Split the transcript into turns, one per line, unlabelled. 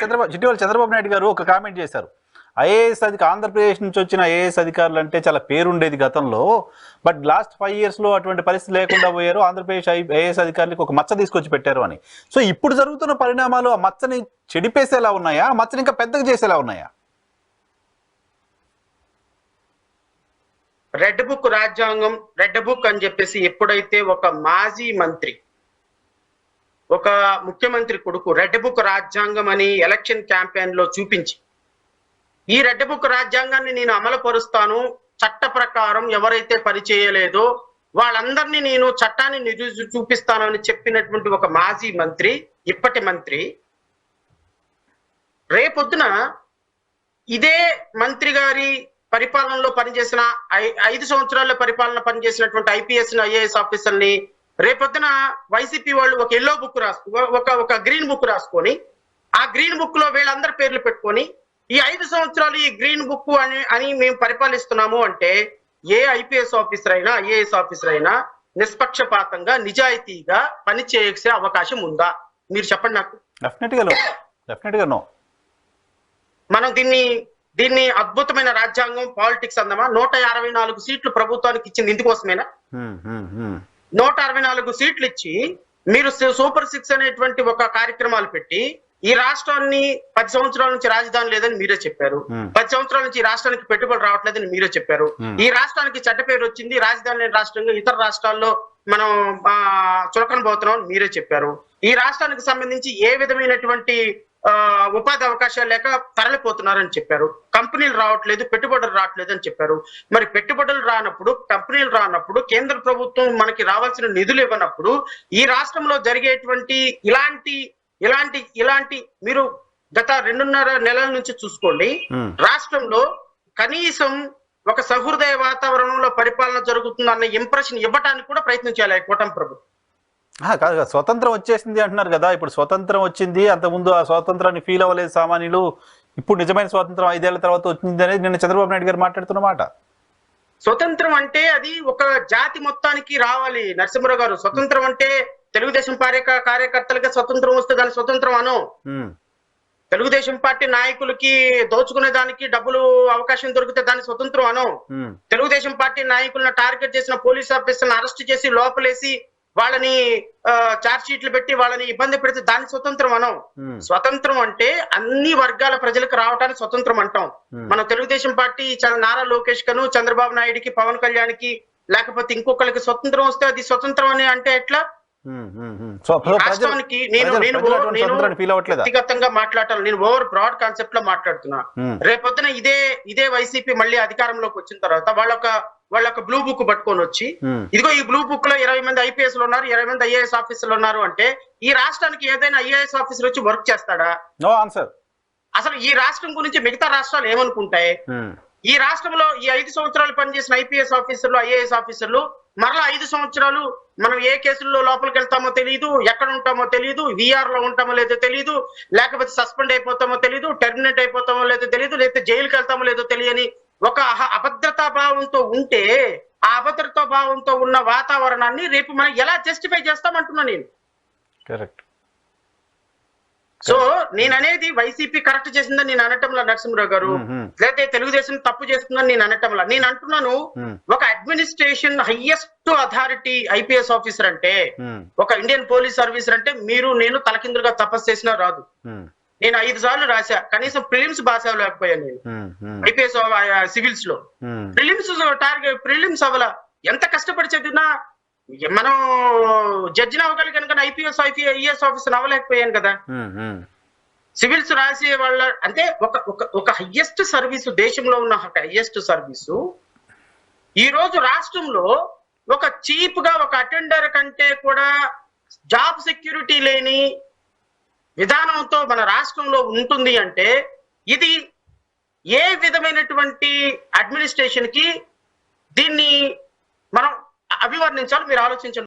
చంద్రబాబు నాయుడు గారు ఒక కామెంట్ చేశారు. ఆంధ్రప్రదేశ్ నుంచి వచ్చిన ఐఏఎస్ అధికారులు అంటే చాలా పేరుండేది గతంలో, బట్ లాస్ట్ 5 years లో అటువంటి పరిస్థితి లేకుండా పోయారు. ఆంధ్రప్రదేశ్ ఐఏఎస్ అధికారులకు ఒక మచ్చ తీసుకొచ్చి పెట్టారు అని. సో ఇప్పుడు జరుగుతున్న పరిణామాలు ఆ మచ్చని చెడిపేసేలా ఉన్నాయా, ఆ మచ్చని ఇంకా పెద్దగా చేసేలా ఉన్నాయా?
రెడ్ బుక్ రాజ్యాంగం, రెడ్ బుక్ అని చెప్పేసి ఎప్పుడైతే ఒక మాజీ మంత్రి, ఒక ముఖ్యమంత్రి కొడుకు రెడ్ బుక్ రాజ్యాంగం అని ఎలక్షన్ క్యాంపెయిన్ లో చూపించి, ఈ రెడ్ బుక్ రాజ్యాంగాన్ని నేను అమలు పరుస్తాను, చట్ట ప్రకారం ఎవరైతే పనిచేయలేదో వాళ్ళందరినీ నేను చట్టాన్ని చూపిస్తాను అని చెప్పినటువంటి ఒక మాజీ మంత్రి, ఇప్పటి మంత్రి, రేపొద్దున ఇదే మంత్రి గారి పరిపాలనలో పనిచేసిన 5 సంవత్సరాల్లో పరిపాలన పనిచేసినటువంటి ఐపీఎస్ ఐఏఎస్ ఆఫీసర్ని రేపొద్దున వైసీపీ వాళ్ళు ఒక ఎల్లో బుక్ ఒక గ్రీన్ బుక్ రాసుకొని, ఆ గ్రీన్ బుక్ లో వీళ్ళందరి పేర్లు పెట్టుకొని ఈ 5 సంవత్సరాలు ఈ గ్రీన్ బుక్ అని మేము పరిపాలిస్తున్నాము అంటే ఏ ఐపీఎస్ ఆఫీసర్ అయినా ఐఏఎస్ ఆఫీసర్ అయినా నిష్పక్షపాతంగా నిజాయితీగా పని చేసే అవకాశం ఉందా? మీరు చెప్పండి నాకు.
డెఫినెట్గా నో.
మనం దీన్ని అద్భుతమైన రాజ్యాంగం పాలిటిక్స్ అందమా? 164 సీట్లు ప్రభుత్వానికి ఇచ్చింది ఇందుకోసమేనా? 164 సీట్లు ఇచ్చి మీరు సూపర్ 6 అనేటువంటి ఒక కార్యక్రమాలు పెట్టి ఈ రాష్ట్రాన్ని 10 సంవత్సరాల నుంచి రాజధాని లేదని మీరే చెప్పారు. 10 సంవత్సరాల నుంచి ఈ రాష్ట్రానికి పెట్టుబడి రావట్లేదని మీరే చెప్పారు. ఈ రాష్ట్రానికి చెడ్డ పేరు వచ్చింది, రాజధాని లేని రాష్ట్రంగా ఇతర రాష్ట్రాల్లో మనం చులకన పోతున్నాం అని మీరే చెప్పారు. ఈ రాష్ట్రానికి సంబంధించి ఏ విధమైనటువంటి ఉపాధి అవకాశాలు లేక తరలిపోతున్నారని చెప్పారు. కంపెనీలు రావట్లేదు, పెట్టుబడులు రావట్లేదు అని చెప్పారు. మరి పెట్టుబడులు రానప్పుడు, కంపెనీలు రానప్పుడు, కేంద్ర ప్రభుత్వం మనకి రావాల్సిన నిధులు ఇవ్వనప్పుడు ఈ రాష్ట్రంలో జరిగేటువంటి ఇలాంటి మీరు గత 2.5 నెలల నుంచి చూసుకోండి, రాష్ట్రంలో కనీసం ఒక సహృదయ వాతావరణంలో పరిపాలన జరుగుతుందన్న ఇంప్రెషన్ ఇవ్వడానికి కూడా ప్రయత్నం చేయాలి కూటమి ప్రభుత్వం.
కాదు, స్వతంత్రం వచ్చేసింది అంటున్నారు కదా. ఇప్పుడు స్వతంత్రం వచ్చింది, అంతకుముందు ఆ స్వాతంత్రాన్ని ఫీల్ అవ్వలేదు సామాన్యులు. ఇప్పుడు నిజమైన స్వాతంత్రం 5 ఏళ్ల తర్వాత వచ్చింది అనేది నిన్న చంద్రబాబు నాయుడు గారు మాట్లాడుతున్న మాట.
స్వతంత్రం అంటే అది ఒక జాతి మొత్తానికి రావాలి నరసింహరావు గారు. స్వతంత్రం అంటే తెలుగుదేశం కార్యకర్తలకి స్వతంత్రం వస్తే దాని స్వతంత్రం అను. తెలుగుదేశం పార్టీ నాయకులకి దోచుకునే దానికి డబ్బులు అవకాశం దొరికితే దాని స్వతంత్రం అను. తెలుగుదేశం పార్టీ నాయకులను టార్గెట్ చేసిన పోలీస్ ఆఫీసర్ని అరెస్ట్ చేసి లోపలేసి వాళ్ళని చార్జ్ షీట్లు పెట్టి వాళ్ళని ఇబ్బంది పెడితే దాని స్వతంత్రం అనం. స్వతంత్రం అంటే అన్ని వర్గాల ప్రజలకు రావడానికి స్వతంత్రం అంటాం. మన తెలుగుదేశం పార్టీ నారా లోకేష్ కను, చంద్రబాబు నాయుడుకి, పవన్ కళ్యాణ్కి, లేకపోతే ఇంకొకరికి స్వతంత్రం వస్తే అది స్వతంత్రం అని అంటే ఎట్లా? రాష్ట్రానికి నేను వ్యక్తిగతంగా మాట్లాడాలి, నేను ఓవర్ బ్రాడ్ కాన్సెప్ట్ లో మాట్లాడుతున్నా. రేపొద్దున ఇదే వైసీపీ మళ్ళీ అధికారంలోకి వచ్చిన తర్వాత వాళ్ళొక బ్లూ బుక్ పట్టుకొని వచ్చి, ఇదిగో ఈ బ్లూ బుక్ లో 20 మంది ఐపీఎస్ ఉన్నారు, 20 మంది ఐఏఎస్ ఆఫీసర్లు ఉన్నారు అంటే ఈ రాష్ట్రానికి ఏదైనా ఐఏఎస్ ఆఫీసర్ వచ్చి వర్క్ చేస్తాడా?
No answer.
అసలు ఈ రాష్ట్రం గురించి మిగతా రాష్ట్రాలు ఏమనుకుంటాయి? ఈ రాష్ట్రంలో ఈ 5 సంవత్సరాలు పనిచేసిన ఐపీఎస్ ఆఫీసర్లు, ఐఏఎస్ ఆఫీసర్లు మరలా 5 సంవత్సరాలు మనం ఏ కేసుల్లో లోపలికి వెళ్తామో తెలియదు, ఎక్కడ ఉంటామో తెలియదు, విఆర్ లో ఉంటామో లేదో తెలియదు, లేకపోతే సస్పెండ్ అయిపోతామో తెలియదు, టెర్మినేట్ అయిపోతామో లేదో తెలియదు, లేకపోతే జైలుకి వెళ్తామో లేదో తెలియని ఒక అభద్రతా భావంతో ఉంటే, ఆ అభద్రతా భావంతో ఉన్న వాతావరణాన్ని రేపు మనం ఎలా జస్టిఫై చేస్తామంటున్నా నేను.
కరెక్ట్.
సో నేను అనేది వైసీపీ కరెక్ట్ చేసిందని నేను అనటంలా నరసింహరావు గారు, లేకపోతే తెలుగుదేశం తప్పు చేస్తుందని నేను అనటంలా. నేను అంటున్నాను, ఒక administration highest authority IPS officer అంటే, ఒక ఇండియన్ పోలీస్ ఆఫీసర్ అంటే మీరు నేను తలకిందులుగా తపస్సు చేసినా రాదు. నేను 5 సార్లు రాశా, కనీసం ప్రిలిమ్స్ పాస్ అవ్వలేకపోయాను నేను ఐపీఎస్ సివిల్స్ లో. ప్రిలిమ్స్ అవ్వాల, ఎంత కష్టపడి చదివినా మనం జడ్జిని అవ్వగలిగాను కానీ ఐఏఎస్ ఆఫీసర్ అవ్వలేకపోయాను కదా. సివిల్స్ రాసే వాళ్ళ అంటే ఒక హైయెస్ట్ సర్వీసు, దేశంలో ఉన్న హైయెస్ట్ సర్వీసు ఈ రోజు రాష్ట్రంలో ఒక చీప్ గా ఒక అటెండర్ కంటే కూడా జాబ్ సెక్యూరిటీ లేని విధానంతో మన రాష్ట్రంలో ఉంటుంది అంటే ఇది ఏ విధమైనటువంటి అడ్మినిస్ట్రేషన్ కి దీన్ని మనం అభివర్ణించాలి? మీరు ఆలోచించండి.